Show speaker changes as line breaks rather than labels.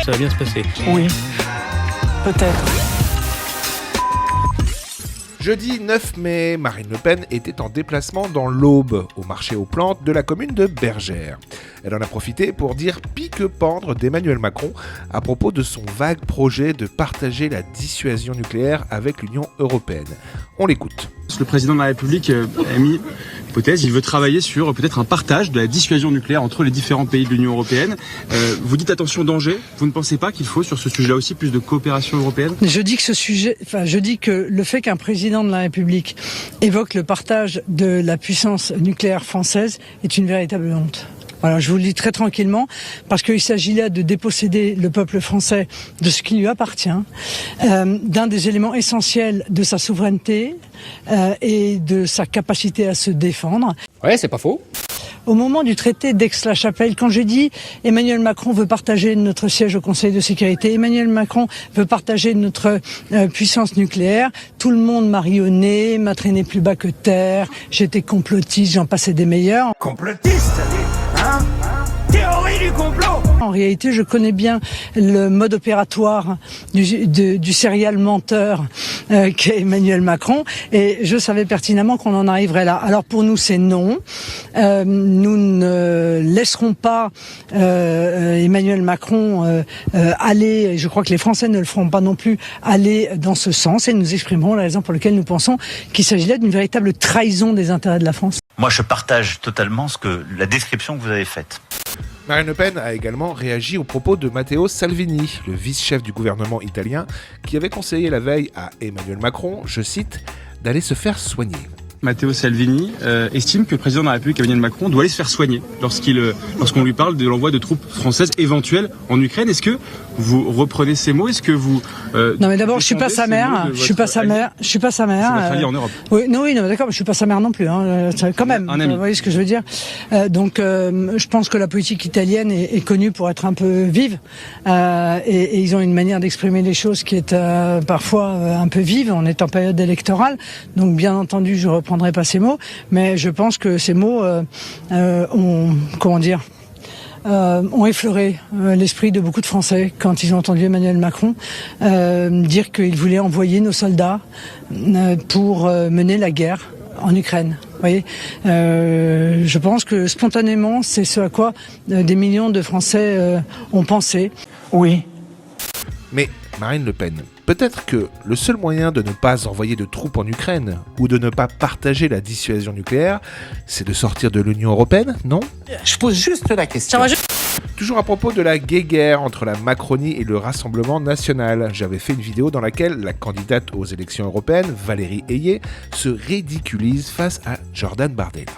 ça va bien se passer.
Oui, peut-être.
Jeudi 9 mai, Marine Le Pen était en déplacement dans l'Aube, au marché aux plantes de la commune de Bergère. Elle en a profité pour dire pique-pendre d'Emmanuel Macron à propos de son vague projet de partager la dissuasion nucléaire avec l'Union européenne. On l'écoute.
Le président de la République a mis l'hypothèse, il veut travailler sur peut-être un partage de la dissuasion nucléaire entre les différents pays de l'Union européenne. Vous dites attention danger, vous ne pensez pas qu'il faut sur ce sujet-là aussi plus de coopération européenne ?
Je dis que le fait qu'un président de la République évoque le partage de la puissance nucléaire française est une véritable honte. Voilà, je vous le dis très tranquillement, parce qu'il s'agit là de déposséder le peuple français de ce qui lui appartient, d'un des éléments essentiels de sa souveraineté et de sa capacité à se défendre.
Ouais, c'est pas faux.
Au moment du traité d'Aix-la-Chapelle, quand j'ai dit Emmanuel Macron veut partager notre siège au Conseil de sécurité, Emmanuel Macron veut partager notre puissance nucléaire, tout le monde m'a rionné, m'a traîné plus bas que terre, j'étais complotiste, j'en passais des meilleurs.
Complotiste, hein ? Théorie du complot.
En réalité, je connais bien le mode opératoire du serial menteur qu'est Emmanuel Macron, et je savais pertinemment qu'on en arriverait là. Alors pour nous, c'est non. Nous ne laisserons pas Emmanuel Macron aller, et je crois que les Français ne le feront pas non plus, aller dans ce sens, et nous exprimerons la raison pour laquelle nous pensons qu'il s'agit là d'une véritable trahison des intérêts de la France.
Moi, je partage totalement la description que vous avez faite.
Marine Le Pen a également réagi aux propos de Matteo Salvini, le vice-chef du gouvernement italien, qui avait conseillé la veille à Emmanuel Macron, je cite, d'aller se faire soigner.
Matteo Salvini estime que le président de la République, Emmanuel Macron, doit aller se faire soigner lorsqu'on lui parle de l'envoi de troupes françaises éventuelles en Ukraine. Est-ce que vous reprenez ces mots ? Est-ce que vous
non mais d'abord, je suis pas sa mère. Je suis pas sa mère. C'est votre
allié en Europe.
Oui, non, mais d'accord, mais je suis pas sa mère non plus. Hein, quand même.
Un ami.
Vous voyez ce que je veux dire ? Donc, je pense que la politique italienne est connue pour être un peu vive, et ils ont une manière d'exprimer les choses qui est parfois un peu vive. On est en période électorale, donc bien entendu, je reprendrai pas ces mots, mais je pense que ces mots ont effleuré l'esprit de beaucoup de Français quand ils ont entendu Emmanuel Macron dire qu'il voulait envoyer nos soldats pour mener la guerre en Ukraine. Vous voyez, je pense que spontanément, c'est ce à quoi des millions de Français ont pensé.
Oui.
Mais Marine Le Pen, peut-être que le seul moyen de ne pas envoyer de troupes en Ukraine ou de ne pas partager la dissuasion nucléaire, c'est de sortir de l'Union européenne, non ?
Je pose juste la question.
Toujours à propos de la guéguerre entre la Macronie et le Rassemblement national, j'avais fait une vidéo dans laquelle la candidate aux élections européennes, Valérie Ayé, se ridiculise face à Jordan Bardella.